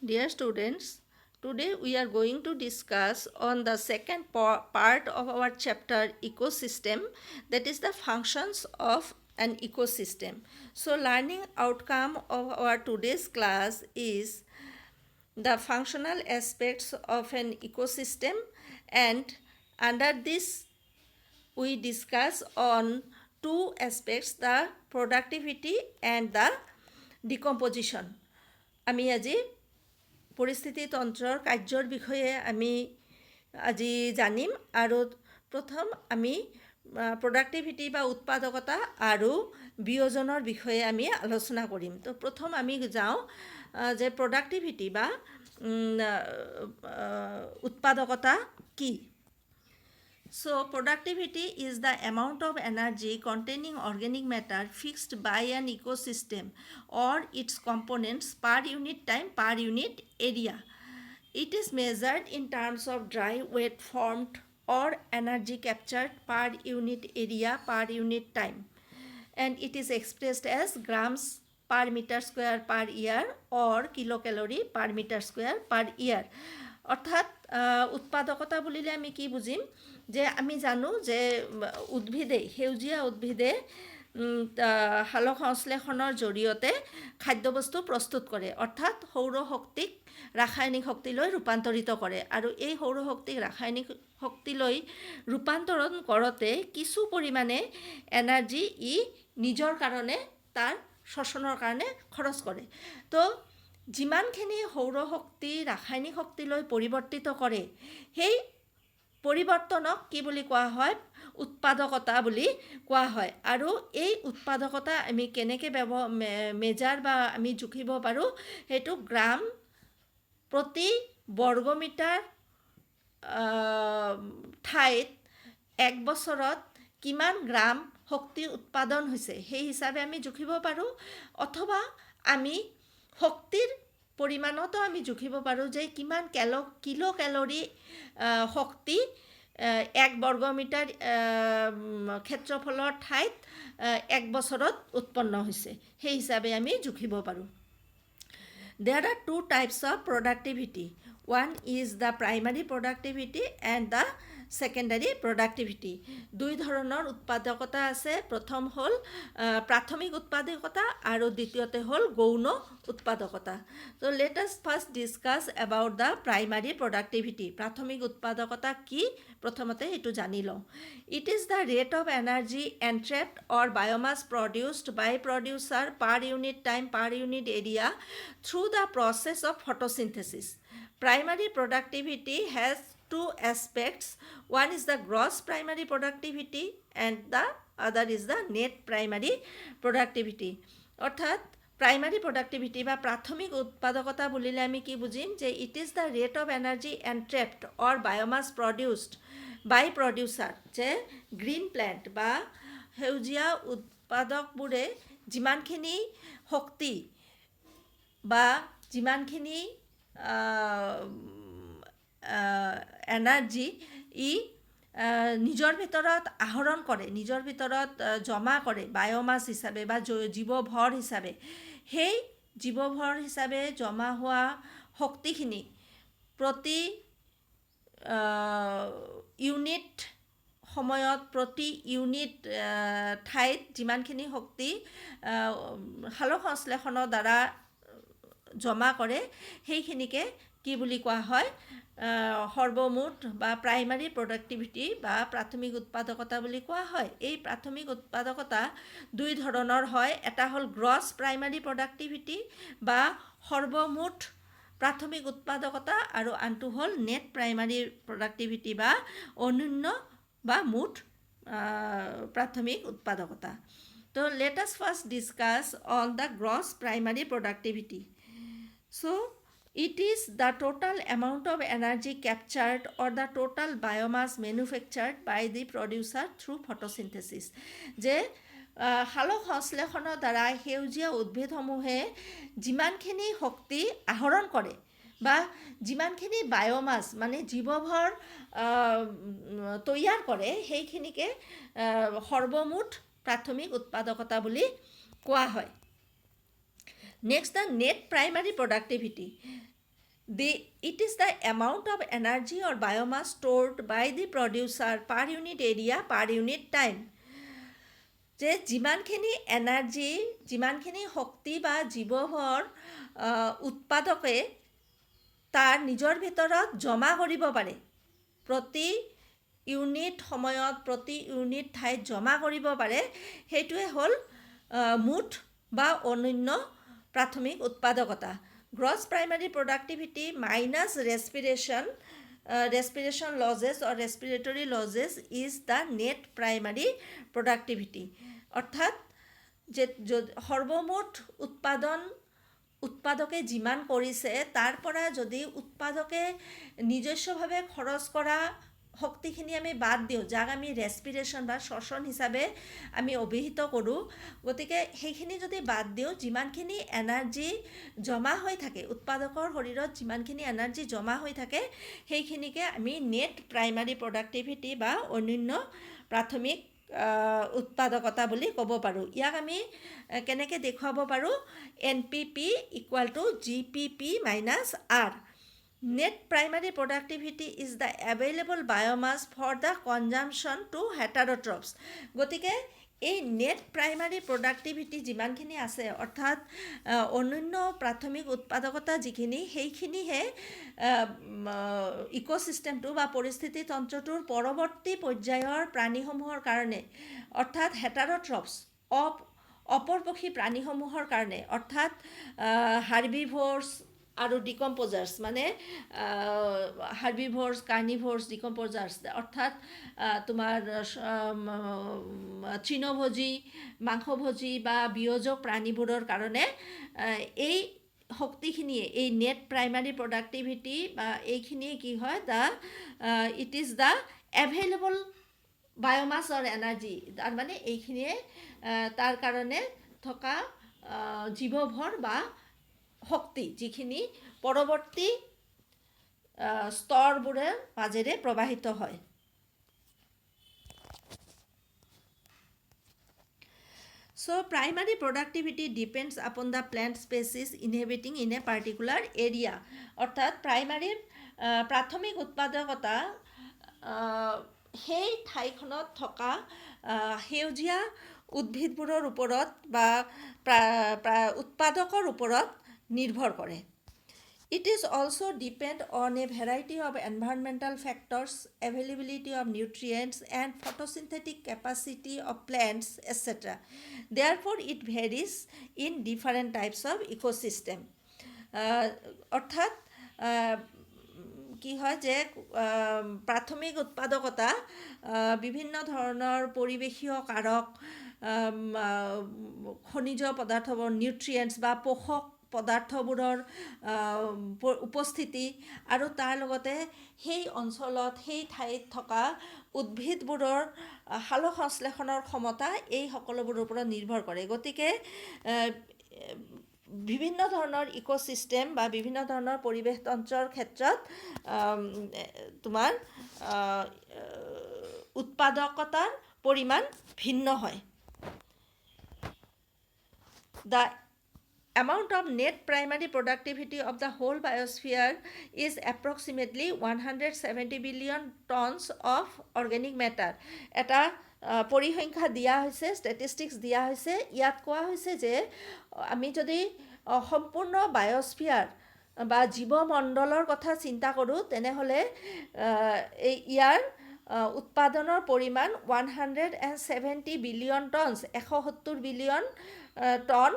Dear students, today we are going to discuss on the second part of our chapter ecosystem, that is the functions of an ecosystem. So learning outcome of our today's class is the functional aspects of an ecosystem, and under this we discuss on two aspects, the productivity and the decomposition. আমি আজি পৰিস্থিতি তন্ত্ৰৰ কাৰ্যৰ বিষয়ে আমি আজি জানিম আৰু প্ৰথম আমি প্ৰডাক্টিভিটি বা উৎপাদকতা আৰু বিয়োজনৰ বিষয়ে আমি আলোচনা কৰিম। তো প্ৰথম আমি যাওঁ যে প্ৰডাক্টিভিটি বা উৎপাদকতা কি। So, productivity is the amount of energy containing organic matter fixed by an ecosystem or its components per unit time per unit area. It is measured in terms of dry weight formed or energy captured per unit area per unit time, and it is expressed as grams per meter square per year or kilocalorie per meter square per year. অৰ্থাৎ উৎপাদকতা বুলিলে আমি কি বুজিম যে আমি জানো যে উদ্ভিদে সেউজীয়া উদ্ভিদে সালোক সংশ্লেষণৰ জৰিয়তে খাদ্যবস্তু প্ৰস্তুত কৰে, অৰ্থাৎ সৌৰশক্তিক ৰাসায়নিক শক্তিলৈ ৰূপান্তৰিত কৰে আৰু এই সৌৰশক্তিক ৰাসায়নিক শক্তিলৈ ৰূপান্তৰণ কৰোঁতে কিছু পৰিমাণে এনাৰ্জি ই নিজৰ কাৰণে তাৰ শ্বসনৰ কাৰণে খৰচ কৰে। তো যিমানখিনি সৌৰশক্তি ৰাসায়নিক শক্তিলৈ পৰিৱৰ্তিত কৰে সেই পৰিৱৰ্তনক কি বুলি কোৱা হয়, উৎপাদকতা বুলি কোৱা হয়। আৰু এই উৎপাদকতা আমি কেনেকৈ মেজাৰ বা আমি জুখিব পাৰোঁ, সেইটো গ্ৰাম প্ৰতি বৰ্গমিটাৰ ঠাইত এক বছৰত কিমান গ্ৰাম শক্তি উৎপাদন হৈছে সেই হিচাপে আমি জুখিব পাৰোঁ, অথবা আমি শক্তিৰ পৰিমাণতো আমি জুখিব পাৰোঁ যে কিমান কিলো কেলৰি শক্তি এক বৰ্গমিটাৰ ক্ষেত্ৰফলৰ ঠাইত এক বছৰত উৎপন্ন হৈছে, সেই হিচাপে আমি জুখিব পাৰোঁ। There are two types of productivity. One is the primary productivity and the secondary productivity. দুই ধৰণৰ উৎপাদকতা আছে। প্ৰথম হ'ল প্ৰাথমিক উৎপাদকতা আৰু দ্বিতীয়তে হ'ল গৌণ উৎপাদকতা। তো let us first discuss about the primary productivity. প্ৰাথমিক উৎপাদকতা কি প্ৰথমতে এইটো জানি লওঁ। It is the rate of energy entrapped or biomass produced by producer per unit time per unit area through the process of photosynthesis. Primary productivity has two aspects. One is the gross primary productivity and the other is the net primary productivity. অৰ্থাৎ primary productivity বা প্ৰাথমিক উৎপাদকতা বুলিলে আমি কি বুজিম যে it is the rate of energy entrapped or biomass produced by producer, যে গ্ৰীণ প্লেণ্ট বা সেউজীয়া উৎপাদকবোৰে যিমানখিনি শক্তি বা যিমানখিনি এনাৰ্জি ই নিজৰ ভিতৰত আহৰণ কৰে, নিজৰ ভিতৰত জমা কৰে বায়'মাছ হিচাপে বা জীৱভৰ হিচাপে, সেই জীৱভৰ হিচাপে জমা হোৱা শক্তিখিনি প্ৰতি ইউনিট সময়ত প্ৰতি ইউনিট ঠাইত যিমানখিনি শক্তি সালোক সংশ্লেষণৰ দ্বাৰা জমা কৰে সেইখিনিকে কি বুলি কোৱা হয়, সৰ্বমুঠ বা প্ৰাইমাৰী প্ৰডাক্টিভিটি বা প্ৰাথমিক উৎপাদকতা বুলি কোৱা হয়। এই প্ৰাথমিক উৎপাদকতা দুই ধৰণৰ হয়, এটা হ'ল গ্ৰছ প্ৰাইমাৰী প্ৰডাক্টিভিটি বা সৰ্বমুঠ প্ৰাথমিক উৎপাদকতা আৰু আনটো হ'ল নেট প্ৰাইমাৰী প্ৰডাক্টিভিটি বা অনন্য বা মুঠ প্ৰাথমিক উৎপাদকতা। তো let us first discuss on the gross primary productivity. So, it is the total amount of energy captured or the total biomass manufactured by the producer through photosynthesis. যে সালোক সংশ্লেষণৰ দ্বাৰা সেউজীয়া উদ্ভিদসমূহে যিমানখিনি শক্তি আহৰণ কৰে বা যিমানখিনি বায়'মাছ মানে জীৱভৰ তৈয়াৰ কৰে সেইখিনিকে সৰ্বমুঠ প্ৰাথমিক উৎপাদকতা বুলি কোৱা হয়। Next, the net primary productivity. it is the amount of energy or biomass stored by the producer per unit area per unit time. যে যিমানখিনি এনাৰ্জি, যিমানখিনি শক্তি বা জীৱৰ উৎপাদকে তাৰ নিজৰ ভিতৰত জমা কৰিব পাৰে, প্ৰতি ইউনিট সময়ত প্ৰতি ইউনিট ঠাইত জমা কৰিব পাৰে, সেইটোৱে হ'ল মুঠ বা অনন্য প্ৰাথমিক উৎপাদকতা। Gross primary productivity minus respiration losses or respiratory losses is the net primary productivity. অৰ্থাৎ যে সৰ্বমুঠ উৎপাদকে যিমান কৰিছে তাৰ পৰা যদি উৎপাদকে নিজস্বভাৱে খৰচ কৰা শক্তিখিনি আমি বাদ দিওঁ, যাক আমি ৰেছপিৰেশ্যন বা শ্বসন হিচাপে আমি অভিহিত কৰোঁ, গতিকে সেইখিনি যদি বাদ দিওঁ, যিমানখিনি এনাৰ্জি জমা হৈ থাকে, উৎপাদকৰ শৰীৰত যিমানখিনি এনাৰ্জি জমা হৈ থাকে, সেইখিনিকে আমি নেট প্ৰাইমাৰী প্ৰডাক্টিভিটি বা অনন্য প্ৰাথমিক উৎপাদকতা বুলি ক'ব পাৰোঁ। ইয়াক আমি কেনেকৈ দেখুৱাব পাৰোঁ? NPP = GPP - R. Net primary productivity is the available biomass for the consumption to heterotrophs. গতিকে এই নেট প্ৰাইমাৰী প্ৰডাক্টিভিটি যিমানখিনি আছে, অৰ্থাৎ অনন্য প্ৰাথমিক উৎপাদকতা যিখিনি, সেইখিনিহে ইক'ছিষ্টেমটো বা পৰিস্থিতি তন্ত্ৰটোৰ পৰৱৰ্তী পৰ্যায়ৰ প্ৰাণীসমূহৰ কাৰণে, অৰ্থাৎ হেটাৰ'ট্ৰপছ অপৰপক্ষী প্ৰাণীসমূহৰ কাৰণে, অৰ্থাৎ হাৰ্বিভোৰ্ছ আৰু ডিকম্প'জাৰ্ছ, মানে হাৰ্বিভোৰ্ছ, কাৰ্নিভোৰ্ছ, ডিকম্প'জাৰ্ছ, অৰ্থাৎ তোমাৰ তৃণভোজী, মাংসভোজী বা বিয়োজক প্ৰাণীবোৰৰ কাৰণে এই শক্তিখিনিয়ে, এই নেট প্ৰাইমাৰী প্ৰডাক্টিভিটি বা এইখিনিয়ে কি হয়, it is the available biomass or energy, তাৰমানে এইখিনিয়ে তাৰ কাৰণে থকা জীৱভৰ বা শক্তি, যিখিনি পৰৱৰ্তী স্তৰবোৰৰ মাজেৰে প্ৰবাহিত হয়। So primary productivity depends upon the plant species inhabiting in a particular area. অৰ্থাৎ প্ৰাথমিক উৎপাদকতা সেই ঠাইখনত থকা সেউজীয়া উদ্ভিদবোৰৰ ওপৰত বা উৎপাদকৰ ওপৰত নিৰ্ভৰ কৰে। It is also depend on a variety of environmental factors, availability of nutrients and photosynthetic capacity of plants, etc. Therefore, it varies in different types of ecosystem. অৰ্থাৎ কি হয় যে প্ৰাথমিক উৎপাদকতা বিভিন্ন ধৰণৰ পৰিৱেশীয় কাৰক, খনিজ পদাৰ্থবোৰ, নিউট্ৰিয়েণ্টছ বা পোষক পদাৰ্থবোৰৰ উপস্থিতি, আৰু তাৰ লগতে সেই অঞ্চলত, সেই ঠাইত থকা উদ্ভিদবোৰৰ সালোকসংশ্লেষণৰ ক্ষমতা, এই সকলোবোৰৰ ওপৰত নিৰ্ভৰ কৰে। গতিকে বিভিন্ন ধৰণৰ ইক'ছিষ্টেম বা বিভিন্ন ধৰণৰ পৰিৱেশ তন্ত্ৰৰ ক্ষেত্ৰত তোমাৰ উৎপাদকতাৰ পৰিমাণ ভিন্ন হয়। The amount of net primary productivity of the whole biosphere is approximately 170 billion tons of organic matter. এটা পৰিসংখ্যা দিয়া হৈছে, ষ্টেটিষ্টিক্স দিয়া হৈছে। ইয়াত কোৱা হৈছে যে আমি যদি সম্পূৰ্ণ বায়'স্ফিয়াৰ বা জীৱমণ্ডলৰ কথা চিন্তা কৰোঁ, তেনেহ'লে ইয়াৰ উৎপাদনৰ পৰিমাণ 170 বিলিয়ন টনছ, 170 বিলিয়ন টন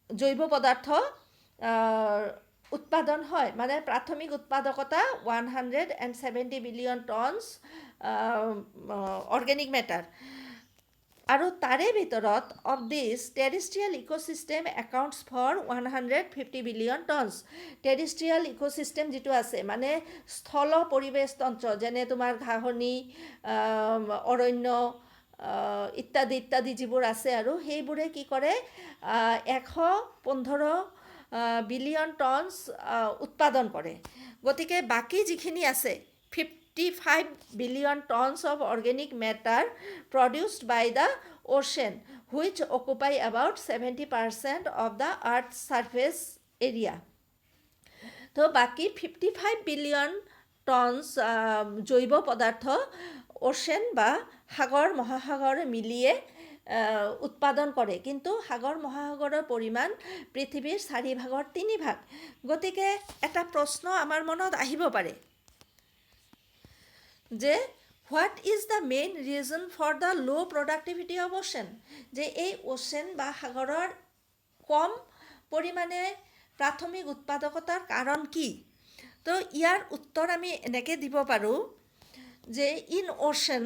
জৈৱ পদাৰ্থ উৎপাদন হয়। মানে প্ৰাথমিক উৎপাদকতা 170 বিলিয়ন টনছ অৰ্গেনিক মেটাৰ। আৰু তাৰে ভিতৰত of this terrestrial ecosystem accounts for 150 billion tons. Terrestrial ecosystem যিটো আছে, মানে স্থল পৰিৱেশ তন্ত্ৰ, যেনে তোমাৰ ঘাঁহনি, অৰণ্য ইত্যাদি যিবোৰ আছে, আৰু সেইবোৰে কি কৰে, 115 বিলিয়ন টনছ উৎপাদন কৰে। গতিকে বাকী যিখিনি আছে, 55 billion tons of organic matter produced by the ocean, which occupy about 70% of the Earth's surface area. তো বাকী 55 বিলিয়ন টনছ জৈৱ পদাৰ্থ অ'চেন বা সাগৰ মহাসাগৰ মিলিয়ে উৎপাদন কৰে, কিন্তু সাগৰ মহাসাগৰৰ পৰিমাণ পৃথিৱীৰ 4 ভাগৰ 3 ভাগ। গতিকে এটা প্ৰশ্ন আমাৰ মনত আহিব পাৰে যে what is the main reason for the low' productivity of ocean, যে এই অ'চেন বা সাগৰৰ কম পৰিমাণে প্ৰাথমিক উৎপাদকতাৰ কাৰণ কি? তো ইয়াৰ উত্তৰ আমি এনেকৈ দিব পাৰোঁ যে in ocean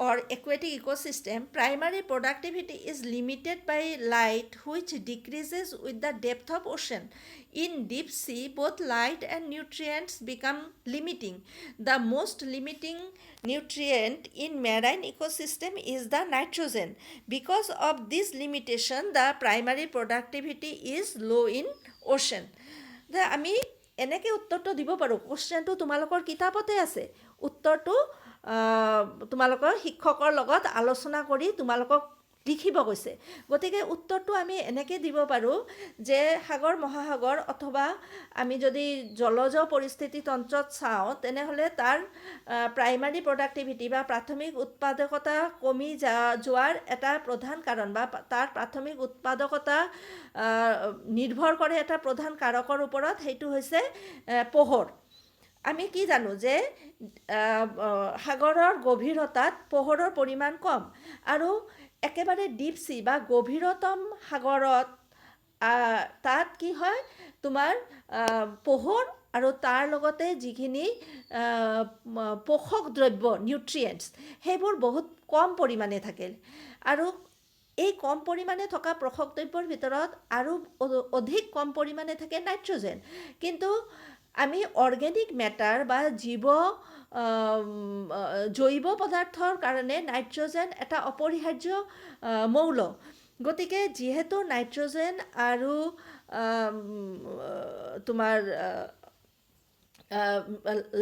or aquatic ecosystem, primary productivity is limited by light, which decreases with the depth of ocean. In deep sea, both light and nutrients become limiting. The most limiting nutrient in marine ecosystem is the nitrogen. Because of this limitation, the primary productivity is low in ocean. আমি এনেকৈ উত্তৰটো দিব পাৰোঁ। কোৱেশ্যনটো তোমালোকৰ কিতাপতে আছে, উত্তৰটো তোমালোকৰ শিক্ষকৰ লগত আলোচনা কৰি তোমালোকক লিখিব কৈছে। গতিকে উত্তৰটো আমি এনেকৈ দিব পাৰোঁ যে সাগৰ মহাসাগৰ অথবা আমি যদি জলজ পৰিস্থিতি তন্ত্ৰত চাওঁ তেনেহ'লে তাৰ প্ৰাইমাৰী প্ৰডাক্টিভিটি বা প্ৰাথমিক উৎপাদকতা কমি যোৱাৰ এটা প্ৰধান কাৰণ বা তাৰ প্ৰাথমিক উৎপাদকতা নিৰ্ভৰ কৰে এটা প্ৰধান কাৰকৰ ওপৰত, সেইটো হৈছে পোহৰ। আমি কি জানো যে সাগৰৰ গভীৰতাত পোহৰৰ পৰিমাণ কম, আৰু একেবাৰে ডিপ চি বা গভীৰতম সাগৰত তাত কি হয় তোমাৰ পোহৰ আৰু তাৰ লগতে যিখিনি পোষক দ্ৰব্য নিউট্ৰিয়েণ্টছ সেইবোৰ বহুত কম পৰিমাণে থাকে। আৰু এই কম পৰিমাণে থকা পোষক দ্ৰব্যৰ ভিতৰত আৰু অধিক কম পৰিমাণে থাকে নাইট্ৰজেন। কিন্তু আমি অৰ্গেনিক মেটাৰ বা জৈৱ পদাৰ্থৰ কাৰণে নাইট্ৰজেন এটা অপৰিহাৰ্য মৌল। গতিকে যিহেতু নাইট্ৰজেন আৰু তোমাৰ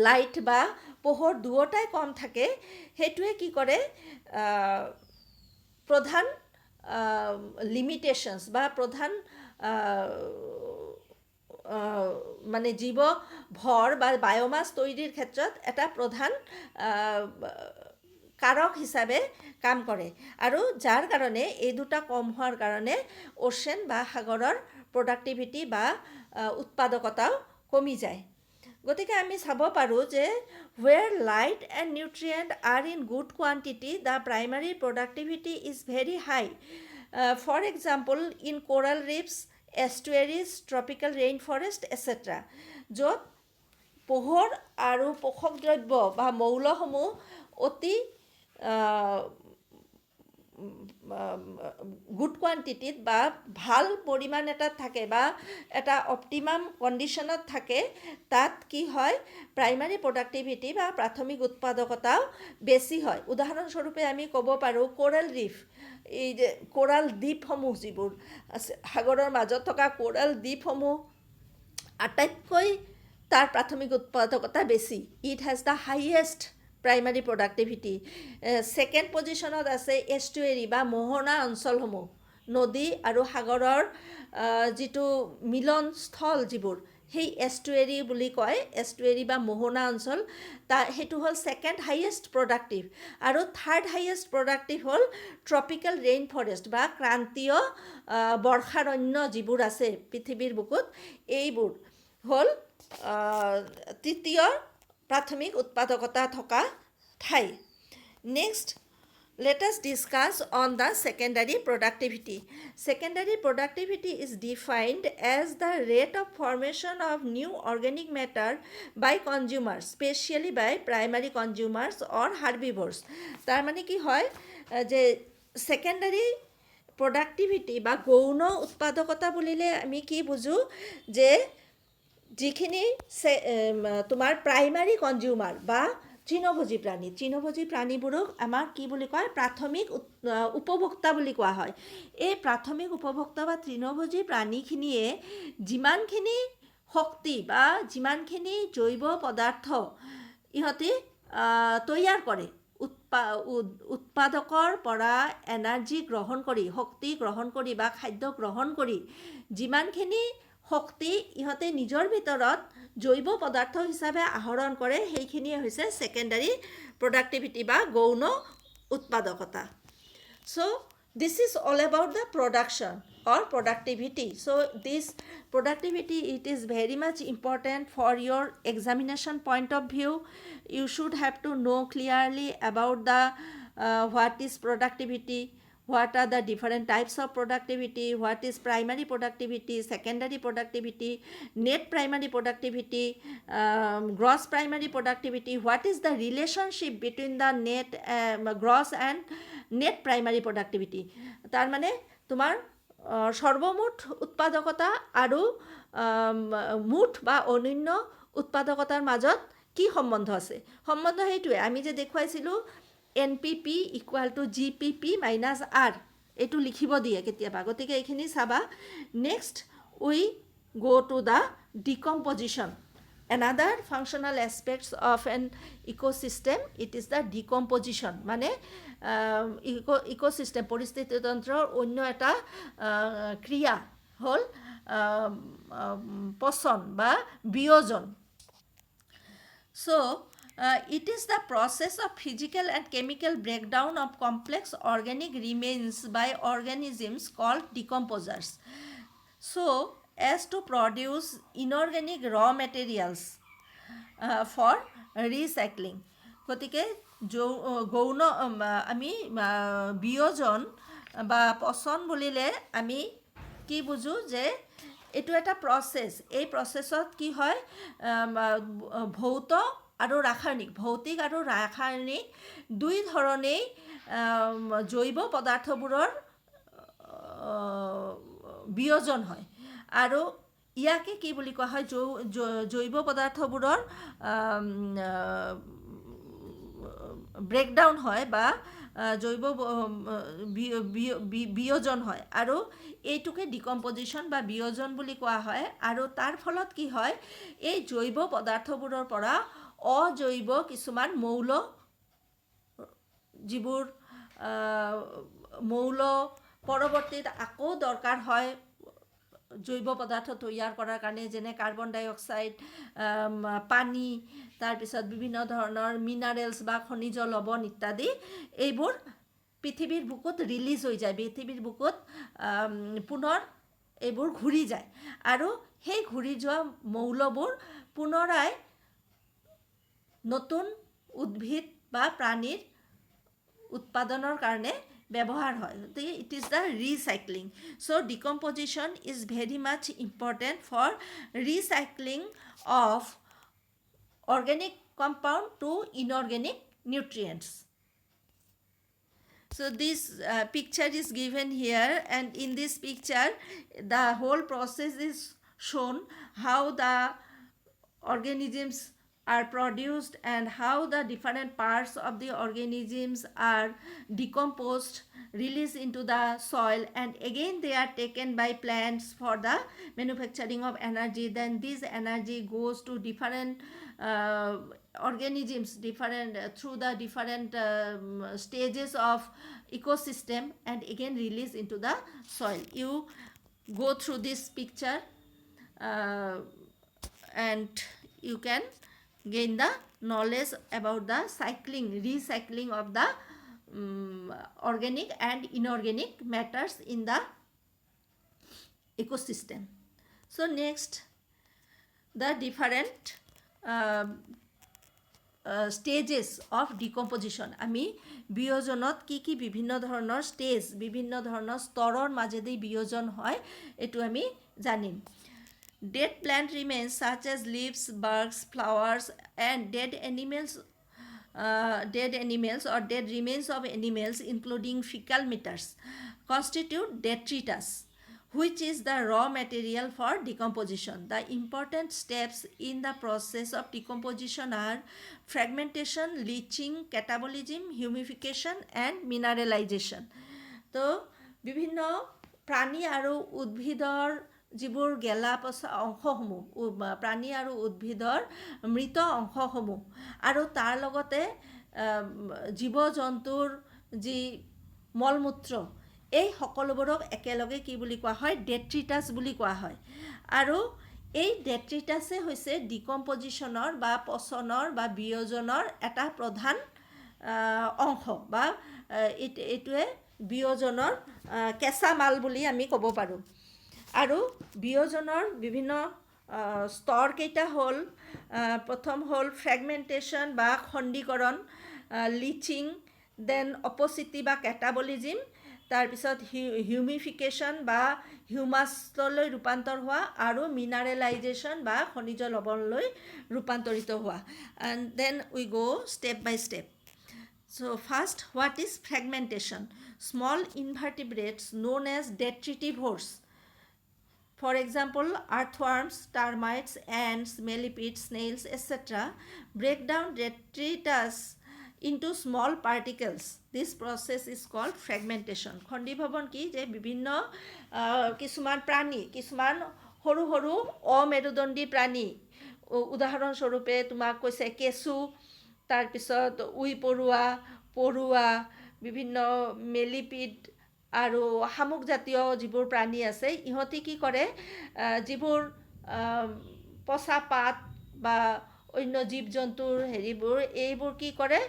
লাইট বা পোহৰ দুয়োটাই কম থাকে, সেইটোৱে কি কৰে প্ৰধান লিমিটেশ্যনছ বা প্ৰধান মানে জীৱ ভৰ বা বায়'মাছ তৈৰিৰ ক্ষেত্ৰত এটা প্ৰধান কাৰক হিচাপে কাম কৰে, আৰু যাৰ কাৰণে এই দুটা কম হোৱাৰ কাৰণে অ'চেন বা সাগৰৰ প্ৰডাক্টিভিটি বা উৎপাদকতাও কমি যায়। গতিকে আমি চাব পাৰোঁ যে where light and nutrient are in good quantity, the primary productivity is very high. For example, in coral reefs, estuaries, tropical rainforest, etc. য'ত পোহৰ আৰু পোষক দ্ৰব্য বা মৌলসমূহ অতি গুড কোৱান্টিটিত বা ভাল পৰিমাণ এটাত থাকে বা এটা অপটিমাম কণ্ডিশ্যনত থাকে, তাত কি হয় প্ৰাইমাৰী প্ৰডাক্টিভিটি বা প্ৰাথমিক উৎপাদকতাও বেছি হয়। উদাহৰণস্বৰূপে আমি ক'ব পাৰোঁ কোৰাল ৰীফ, এই যে কোৰাল দ্বীপসমূহ যিবোৰ আছে সাগৰৰ মাজত থকা কোৰাল দ্বীপসমূহ আটাইতকৈ তাৰ প্ৰাথমিক উৎপাদকতা বেছি। It has the highest primary productivity. Second পজিশ্যনত আছে এষ্টুৱেৰী বা মোহনা অঞ্চলসমূহ, নদী আৰু সাগৰৰ যিটো মিলনস্থল যিবোৰ, সেই এষ্টুৱেৰী বুলি কয়, এষ্টুৱেৰী বা মোহনা অঞ্চল, সেইটো হ'ল ছেকেণ্ড হাইয়েষ্ট প্ৰডাক্টিভ। আৰু থাৰ্ড হাইয়েষ্ট প্ৰডাক্টিভ হ'ল ট্ৰপিকেল ৰেইন ফৰেষ্ট বা ক্ৰান্তীয় বৰ্ষাৰণ্য যিবোৰ আছে পৃথিৱীৰ বুকুত, এইবোৰ হ'ল তৃতীয় প্ৰাথমিক উৎপাদকতা থকা ঠাই। Next, let us discuss on the secondary productivity. Secondary productivity is defined as the rate of formation of new organic matter by consumers, especially by primary consumers or herbivores. তাৰ মানে কি হয় যে secondary productivity বা গৌণ উৎপাদকতা বুলিলে আমি কি বুজোঁ যে যিখিনি তোমাৰ প্ৰাইমাৰী কনজিউমাৰ বা তৃণভোজী প্ৰাণীবোৰক আমাৰ কি বুলি কয় প্ৰাথমিক উপভোক্তা বুলি কোৱা হয়। এই প্ৰাথমিক উপভোক্তা বা তৃণভোজী প্ৰাণীখিনিয়ে যিমানখিনি শক্তি বা যিমানখিনি জৈৱ পদাৰ্থ ইহঁতি তৈয়াৰ কৰে, উৎপাদকৰ পৰা এনাৰ্জি গ্ৰহণ কৰি, শক্তি গ্ৰহণ কৰি বা খাদ্য গ্ৰহণ কৰি যিমানখিনি শক্তি ইহঁতে নিজৰ ভিতৰত জৈৱ পদাৰ্থ হিচাপে আহৰণ কৰে, সেইখিনিয়ে হৈছে ছেকেণ্ডাৰী প্ৰডাক্টিভিটি বা গৌণ উৎপাদকতা. So this is all about the production or productivity. So this productivity, it is very much important for your examination point of view. You should have to know clearly about the what is productivity, what are the different types of productivity, what is primary productivity, secondary productivity, net primary productivity, gross primary productivity, what is the relationship between the net gross and net primary productivity. তাৰ মানে তোমাৰ সৰ্বমুঠ উৎপাদকতা আৰু মুঠ বা অনন্য উৎপাদকতাৰ মাজত কি সম্বন্ধ আছে? সম্বন্ধ সেইটোৱে আমি যে দেখুৱাইছিলোঁ NPP equal to GPP minus R, এইটো লিখিব দিয়ে কেতিয়াবা, গতিকে এইখিনি চাবা. Next we go to the decomposition. Another functional aspects of an ecosystem, it is the decomposition. মানে ecosystem পৰিস্থিতিতন্ত্ৰৰ অন্য এটা ক্ৰিয়া হ'ল পচন বা বিয়োজন. So it is the process of physical and chemical breakdown of complex organic remains by organisms called decomposers, so as to produce inorganic raw materials for recycling. গতিকে গৌণ আমি বিয়োজন বা পচন বুলিলে আমি কি বুজো যে এইটো এটা প্ৰচেছ. এই প্ৰচেছত কি হয়, ভৌত আৰু ৰাসায়নিক, ভৌতিক আৰু ৰাসায়নিক দুই ধৰণেই জৈৱ পদাৰ্থবোৰৰ বিয়োজন হয়. আৰু ইয়াকে কি বুলি কোৱা হয়, জৈৱ পদাৰ্থবোৰৰ ব্ৰেকডাউন হয় বা জৈৱ বিয়োজন হয়, আৰু এইটোকে ডিকম্পজিশ্যন বা বিয়োজন বুলি কোৱা হয়. আৰু তাৰ ফলত কি হয়, এই জৈৱ পদাৰ্থবোৰৰ পৰা অজৈৱ কিছুমান মৌল, যিবোৰ মৌল পৰৱৰ্তীত আকৌ দৰকাৰ হয় জৈৱ পদাৰ্থ তৈয়াৰ কৰাৰ কাৰণে, যেনে কাৰ্বন ডাই অক্সাইড, পানী, তাৰপিছত বিভিন্ন ধৰণৰ মিনাৰেলছ বা খনিজ লৱণ ইত্যাদি, এইবোৰ পৃথিৱীৰ বুকুত ৰিলিজ হৈ যায়, পৃথিৱীৰ বুকুত পুনৰ এইবোৰ ঘূৰি যায়. আৰু সেই ঘূৰি যোৱা মৌলবোৰ পুনৰাই নতুন উদ্ভিদ বা প্ৰাণীৰ উৎপাদনৰ কাৰণে ব্যৱহাৰ হয়. It is the recycling. So' decomposition is very much important for recycling of organic compound to inorganic nutrients. So this picture is given here, and in this picture the whole process is shown, how the organisms are produced and how the different parts of the organisms are decomposed, released into the soil, and again they are taken by plants for the manufacturing of energy. Then this energy goes to different organisms, different through the different stages of ecosystem, and again release into the soil. You go through this picture and you can gain the knowledge about the cycling, recycling of the organic and inorganic matters in the ecosystem. So next, the different stages of decomposition. আমি বিয়োজনত কি কি বিভিন্ন ধৰণৰ stage, বিভিন্ন ধৰণৰ স্তৰৰ মাজেদি বিয়োজন হয়, এইটো আমি জানিম. Dead plant remains such as leaves, barks, flowers, and dead animals or dead remains of animals, including fecal matters, constitute detritus, which is the raw material for decomposition. The important steps in the process of decomposition are fragmentation, leaching, catabolism, humidification, and mineralization. তো বিভিন্ন প্ৰাণী আৰু উদ্ভিদৰ যিবোৰ গেলা পচা অংশসমূহ, প্ৰাণী আৰু উদ্ভিদৰ মৃত অংশসমূহ, আৰু তাৰ লগতে জীৱ জন্তুৰ যি মলমূত্ৰ, এই সকলোবোৰক একেলগে কি বুলি কোৱা হয় ডেট্ৰিটাছ বুলি কোৱা হয় আৰু এই ডেট্ৰিটাছে হৈছে ডিকম্পজিশ্যনৰ বা পচনৰ বা বিয়োজনৰ এটা প্ৰধান অংশ বা এইটোৱে বিয়োজনৰ কেঁচা মাল বুলি আমি ক'ব পাৰোঁ আৰু বিয়োজনৰ বিভিন্ন স্তৰ কেইটা হ'ল প্ৰথম হ'ল ফ্ৰেগমেণ্টেশ্যন বা খণ্ডীকৰণ লিচিং দেন অপচিটি বা কেটাবলিজিম তাৰপিছত হিউমিফিকেশ্যন বা হিউমাছলৈ ৰূপান্তৰ হোৱা আৰু মিনাৰেলাইজেশ্যন বা খনিজ লৱণলৈ ৰূপান্তৰিত হোৱা and then we go' step by step So first, what is fragmentation? Small invertebrates known as detritivores. For example, earthworms, termites, ants, millipedes, snails, etc. break down detritus into small particles. This process is called fragmentation. খণ্ডীভৱন কি যে বিভিন্ন কিছুমান প্ৰাণী কিছুমান সৰু সৰু অমেৰুদণ্ডী প্ৰাণী উদাহৰণস্বৰূপে তোমাক কৈছে কেঁচু তাৰপিছত উই পৰুৱা বিভিন্ন মেলিপিড আৰু শামুকজাতীয় যিবোৰ প্ৰাণী আছে ইহঁতি কি কৰে যিবোৰ পচা পাত বা অন্য জীৱ জন্তুৰ হেৰিবোৰ এইবোৰ কি কৰে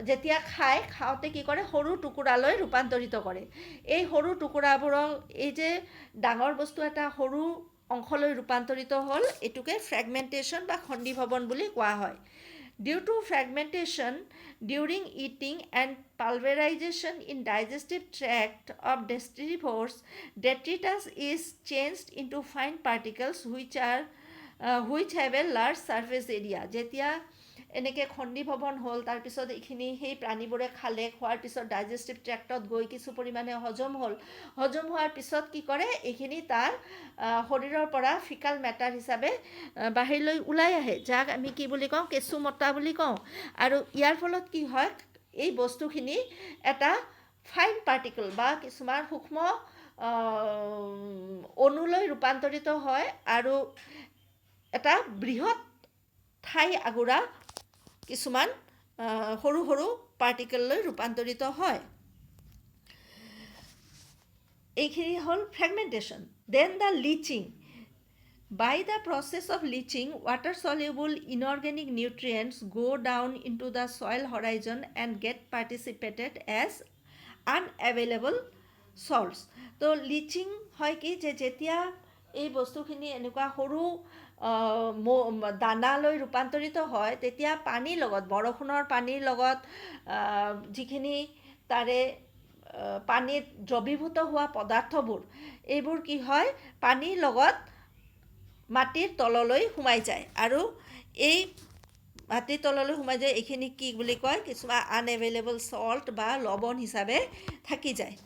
যেতিয়া খাওঁতে কি কৰে সৰু টুকুৰালৈ ৰূপান্তৰিত কৰে এই সৰু টুকুৰাবোৰক এই যে ডাঙৰ বস্তু এটা সৰু অংশলৈ ৰূপান্তৰিত হ'ল এইটোকে ফ্ৰেগমেণ্টেশ্যন বা খণ্ডীভৱন বুলি কোৱা হয় Due to fragmentation during eating and pulverization in digestive tract of detritivores, detritus is changed into fine particles which have a large surface area. যেতিয়া এনেকৈ খণ্ডীভৱন হ'ল তাৰপিছত এইখিনি সেই প্ৰাণীবোৰে খালে খোৱাৰ পিছত ডাইজেষ্টিভ ট্ৰেক্টত গৈ কিছু পৰিমাণে হজম হোৱাৰ পিছত কি কৰে এইখিনি তাৰ শৰীৰৰ পৰা ফিকাল মেটাৰ হিচাপে বাহিৰলৈ ওলাই আহে যাক আমি কি বুলি কওঁ কেঁচুমতা বুলি কওঁ আৰু ইয়াৰ ফলত কি হয় এই বস্তুখিনি এটা ফাইন পাৰ্টিকল বা কিছুমান সূক্ষ্ম অণুলৈ ৰূপান্তৰিত হয় আৰু এটা বৃহৎ ঠাই আগুৰা কিছুমান সৰু সৰু পাৰ্টিকললৈ ৰূপান্তৰিত হয় এইখিনি হ'ল fragmentation then the leaching By the process of leaching, water-soluble inorganic nutrients go down into the soil horizon and get participated as unavailable salts. So leaching হয় কি যে যেতিয়া এই বস্তুখিনি এনেকুৱা সৰু দানালৈ ৰূপান্তৰিত হয় তেতিয়া পানীৰ লগত বৰষুণৰ পানীৰ লগত যিখিনি তাৰে পানীত দ্ৰৱীভূত হোৱা পদাৰ্থবোৰ এইবোৰ কি হয় পানীৰ লগত মাটিৰ তললৈ সোমাই যায় আৰু এই মাটিৰ তললৈ সোমাই যায় এইখিনি কি বুলি কয় কিছুমান আনএভেইলেবল সল্ট বা লৱণ হিচাপে থাকি যায়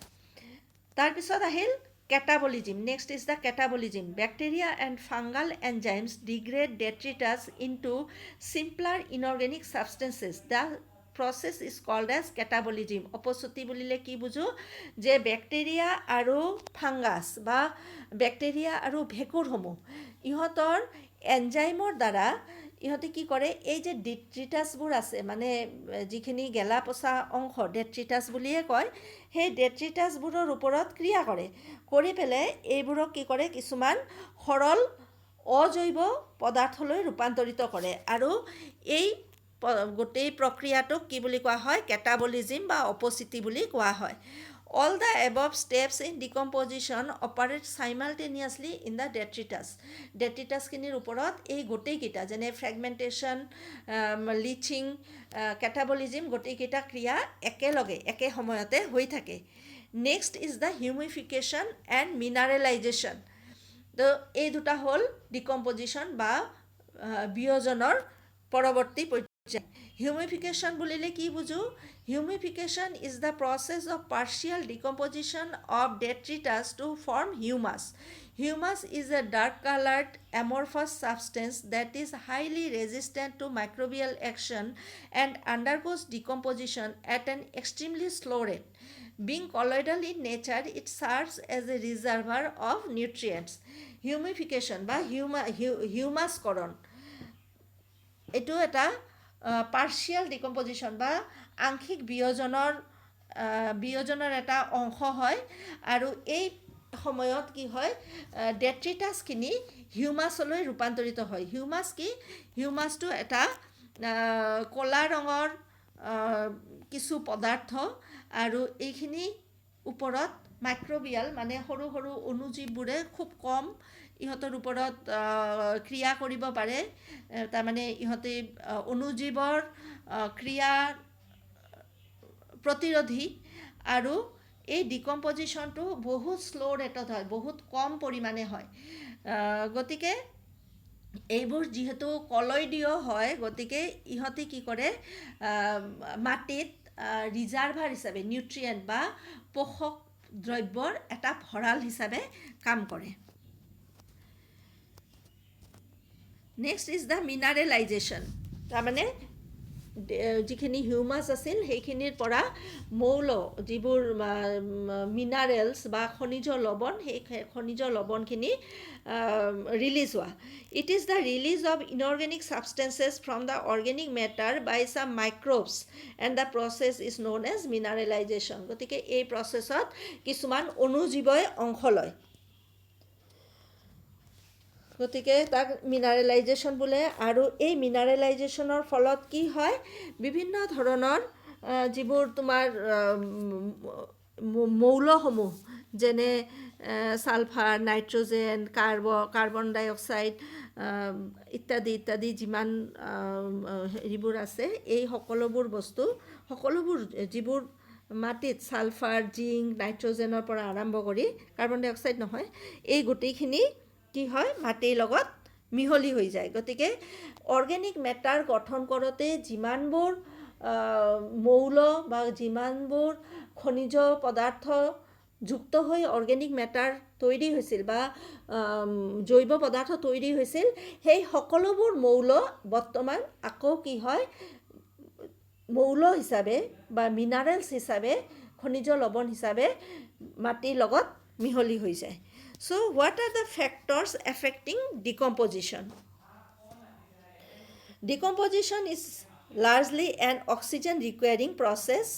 তাৰপিছত আহিল catabolism. Next is the catabolism. Bacteria and fungal enzymes degrade detritus into simpler inorganic substances. The process is called as catabolism. অপচতি বুলিলে কি বুজো যে বেক্টেৰিয়া আৰু ফাংগাছ বা বেক্টেৰিয়া আৰু ভেঁকুৰসমূহ ইহঁতৰ এনজাইমৰ দ্বাৰা ইহঁতে কি কৰে এই যে ডেট্ৰিটাছবোৰ আছে মানে যিখিনি গেলা পচা অংশ ডেট্ৰিটাছ বুলিয়ে কয় সেই ডেট্ৰিটাছবোৰৰ ওপৰত ক্ৰিয়া কৰে কৰি পেলাই এইবোৰক কি কৰে কিছুমান সৰল অজৈব পদাৰ্থলৈ ৰূপান্তৰিত কৰে আৰু এই গোটেই প্ৰক্ৰিয়াটোক কি বুলি কোৱা হয় কেটাবলিজিম বা অপচিটি বুলি কোৱা হয় All the above steps in decomposition operate simultaneously in the detritus. Detritusখিনিৰ ওপৰত এই গোটেইকেইটা যেনে ফ্ৰেগমেণ্টেশ্যন লিচিং কেটাবলিজিম গোটেইকেইটা ক্ৰিয়া একেলগে একে সময়তে হৈ থাকে নেক্সট ইজ দ্য হিউমিফিকেশ্যন এণ্ড মিনাৰেলাইজেশ্যন তো এই দুটা হ'ল ডিকম্পজিশ্যন বা বিয়োজনৰ পৰৱৰ্তী পৰ্যায় Humification বুলিলে কি বুজো Humification is the process of partial decomposition of detritus to form humus. Humus is a dark-colored amorphous substance that is highly resistant to microbial action and undergoes decomposition at an extremely slow rate. Being colloidal in nature, it serves as a reservoir of nutrients. Humification বা হিউমাছকৰণ এইটো এটা partial ডিকম্পজিশ্যন বা আংশিক বিয়োজনৰ বিয়োজনৰ এটা অংশ হয় আৰু এই সময়ত কি হয় ডেট্ৰিটাছখিনি হিউমাছলৈ ৰূপান্তৰিত হয়। হিউমাছ কি? হিউমাছটো এটা ক'লা ৰঙৰ কিছু পদাৰ্থ আৰু এইখিনি ওপৰত মাইক্ৰবিয়াল মানে সৰু সৰু অণুজীৱবোৰে খুব কম ইহঁতৰ ওপৰত ক্ৰিয়া কৰিব পাৰে। তাৰমানে ইহঁতে অণুজীৱৰ ক্ৰিয়া প্ৰতিৰোধী আৰু এই ডিকম্পজিশ্যনটো বহুত শ্ল' ৰেটত হয়, বহুত কম পৰিমাণে হয়। গতিকে এইবোৰ যিহেতু কলয়ডীয় হয়, গতিকে ইহঁতে কি কৰে মাটিত ৰিজাৰ্ভাৰ হিচাপে নিউট্ৰিয়েণ্ট বা পোষক দ্ৰব্যৰ এটা ভঁৰাল হিচাপে কাম কৰে। Next is the mineralisation. তাৰমানে যিখিনি হিউমাছ আছিল সেইখিনিৰ পৰা মৌল যিবোৰ মিনাৰেলছ বা খনিজ লৱণ, সেই খনিজ লৱণখিনি ৰিলিজ হোৱা। It is the release of inorganic substances from the organic matter by some microbes and the process is known as mineralisation. গতিকে এই প্ৰচেছত কিছুমান অণুজীৱই অংশ লয়, গতিকে তাক মিনাৰেলাইজেশ্যন বোলে। আৰু এই মিনাৰেলাইজেশ্যনৰ ফলত কি হয় বিভিন্ন ধৰণৰ যিবোৰ তোমাৰ মৌলসমূহ যেনে ছালফাৰ, নাইট্ৰজেন, কাৰ্বন ডাই অক্সাইড ইত্যাদি ইত্যাদি যিমান হেৰিবোৰ আছে, এই সকলোবোৰ বস্তু সকলোবোৰ যিবোৰ মাটিত ছালফাৰ, জিংক, নাইট্ৰজেনৰ পৰা আৰম্ভ কৰি কাৰ্বন ডাই অক্সাইড নহয়, এই গোটেইখিনি কি হয় মাটিৰ লগত মিহলি হৈ যায়। গতিকে অৰ্গেনিক মেটাৰ গঠন কৰোঁতে যিমানবোৰ মৌল বা যিমানবোৰ খনিজ পদাৰ্থ যুক্ত হৈ অৰ্গেনিক মেটাৰ তৈৰি হৈছিল বা জৈৱ পদাৰ্থ তৈৰি হৈছিল, সেই সকলোবোৰ মৌল বৰ্তমান আকৌ কি হয় মৌল হিচাপে বা মিনাৰেলছ হিচাপে, খনিজ লৱণ হিচাপে মাটিৰ লগত মিহলি হৈ যায়। So what are the factors affecting decomposition? Decomposition is largely an oxygen requiring process.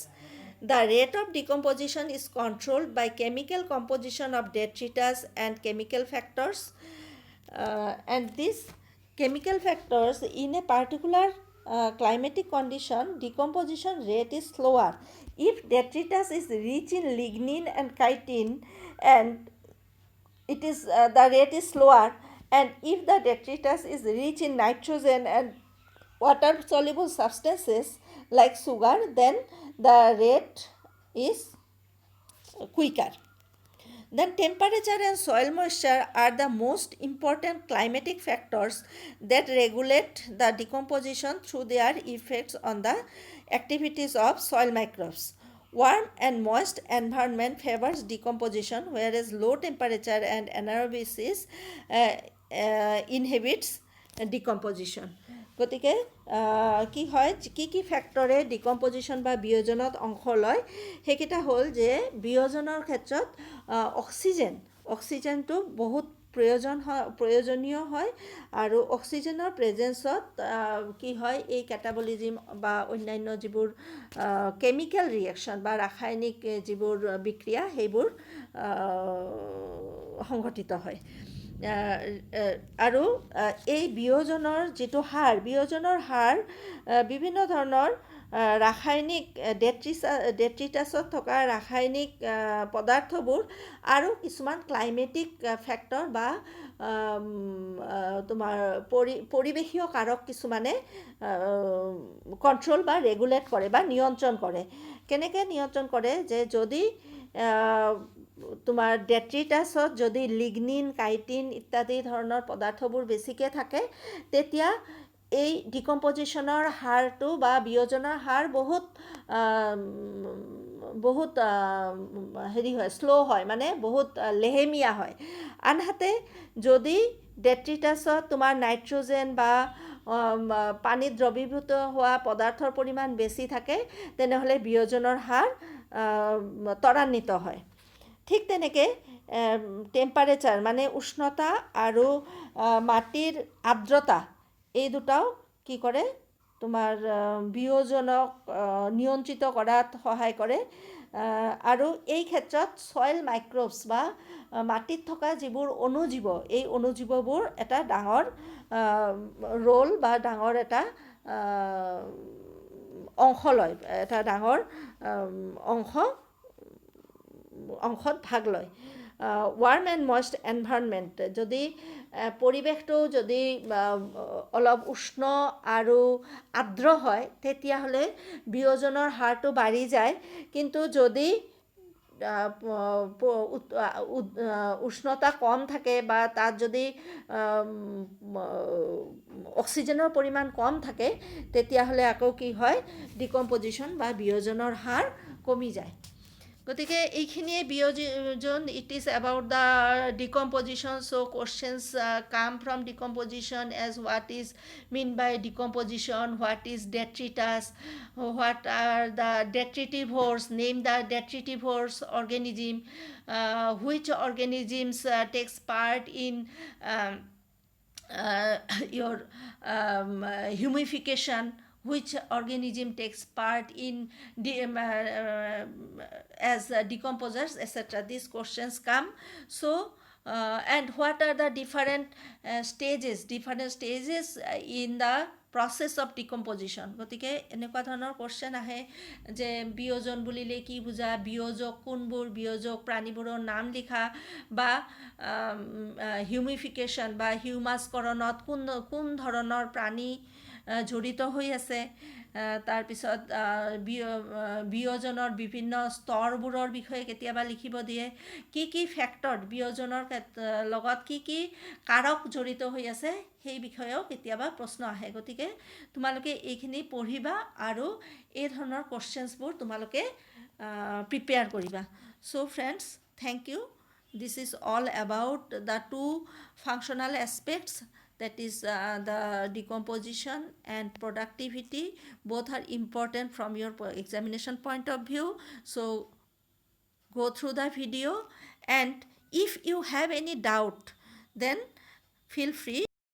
The rate of decomposition is controlled by chemical composition of detritus and chemical factors. And these chemical factors in a particular climatic condition, decomposition rate is slower. If detritus is rich in lignin and chitin, and it is the rate is slower, and if the detritus is rich in nitrogen and water soluble substances like sugar, then the rate is quicker. Then temperature and soil moisture are the most important climatic factors that regulate the decomposition through their effects on the activities of soil microbes. Warm and moist environment favors decomposition, whereas low temperature and anaerobic inhibits decomposition. গতিকে কি হয় কি ফেক্টৰে ডিকম্পজিশ্যন বা বিয়োজনত অংশ লয়, সেইকেইটা হ'ল যে বিয়োজনৰ ক্ষেত্ৰত অক্সিজেনটো বহুত প্ৰয়োজনীয় হয় আৰু অক্সিজেনৰ প্ৰেজেঞ্চত কি হয় এই কেটাবলিজিম বা অন্যান্য যিবোৰ কেমিকেল ৰিয়েকশ্যন বা ৰাসায়নিক যিবোৰ বিক্ৰিয়া সেইবোৰ সংঘটিত হয়। আৰু এই বিয়োজনৰ যিটো হাৰ, বিয়োজনৰ হাৰ বিভিন্ন ধৰণৰ ৰাসায়নিক ডেট্ৰিটাছত থকা ৰাসায়নিক পদাৰ্থবোৰ আৰু কিছুমান ক্লাইমেটিক ফেক্টৰ বা তোমাৰ পৰিৱেশীয় কাৰক কিছুমানে কণ্ট্ৰল বা ৰেগুলেট কৰে বা নিয়ন্ত্ৰণ কৰে। কেনেকৈ নিয়ন্ত্ৰণ কৰে যে যদি তোমাৰ ডেট্ৰিটাছত যদি লিগনিন, কাইটিন ইত্যাদি ধৰণৰ পদাৰ্থবোৰ বেছিকৈ থাকে, তেতিয়া এই ডিকম্পজিশ্যনৰ হাৰটো বা বিয়োজনৰ হাৰ বহুত হেৰি হয়, শ্ল' হয়, মানে বহুত লেহেমীয়া হয়। আনহাতে যদি ডেট্ৰিটাছত তোমাৰ নাইট্ৰজেন বা পানীত দ্ৰৱীভূত হোৱা পদাৰ্থৰ পৰিমাণ বেছি থাকে, তেনেহ'লে বিয়োজনৰ হাৰ ত্বৰান্বিত হয়। ঠিক তেনেকৈ টেম্পাৰেচাৰ মানে উষ্ণতা আৰু মাটিৰ আৰ্দ্ৰতা, এই দুটাও কি কৰে তোমাৰ বিয়োজনক নিয়ন্ত্ৰিত কৰাত সহায় কৰে। আৰু এই ক্ষেত্ৰত ছইল মাইক্ৰ'বছ বা মাটিত থকা যিবোৰ অণুজীৱ, এই অণুজীৱবোৰ এটা ডাঙৰ ৰোল বা ডাঙৰ এটা অংশ লয়, এটা ডাঙৰ অংশত ভাগ লয়। ৱাৰ্ম এণ্ড মইষ্ট এনভাইৰনমেণ্ট, যদি পৰিৱেশটো যদি অলপ উষ্ণ আৰু আৰ্দ্ৰ হয় তেতিয়াহ'লে বিয়োজনৰ হাৰটো বাঢ়ি যায়, কিন্তু যদি উষ্ণতা কম থাকে বা তাত যদি অক্সিজেনৰ পৰিমাণ কম থাকে তেতিয়াহ'লে আকৌ কি হয়, ডিকম্পজিশ্যন বা বিয়োজনৰ হাৰ কমি যায়। গতিকে এইখিনিয়ে বিয়োজন, it is about the decomposition. So' questions come from decomposition as what is mean by decomposition, what is detritus, what are the detritivores, name the detritivores organism, which organisms takes part in your humification, which organism takes part in as decomposers, etc. These questions come. So and what are the different stages in the process of decomposition. গতিকে এনেকুৱা ধৰণৰ question আহে যে বিয়োজন বুলিলে কি বুজা, বিয়োজক কোনবোৰ, বিয়োজক প্ৰাণীবোৰৰ নাম লিখা, বা হিউমিফিকেশ্যন বা হিউমাছকৰণত কোন ধৰণৰ প্ৰাণী জড়িত হৈ আছে, তাৰপিছত বিয়োজনৰ বিভিন্ন স্তৰবোৰৰ বিষয়ে কেতিয়াবা লিখিব দিয়ে, কি ফেক্টৰ বিয়োজনৰ লগত কি কাৰক জড়িত হৈ আছে সেই বিষয়েও কেতিয়াবা প্ৰশ্ন আহে। গতিকে তোমালোকে এইখিনি পঢ়িবা আৰু এই ধৰণৰ কুৱেশ্যনছবোৰ তোমালোকে প্ৰিপেয়াৰ কৰিবা। So' friends, thank you. This is all about the two functional aspects, that is the decomposition and productivity. Both are important from your examination point of view. So go through the video, and if you have any doubt then feel free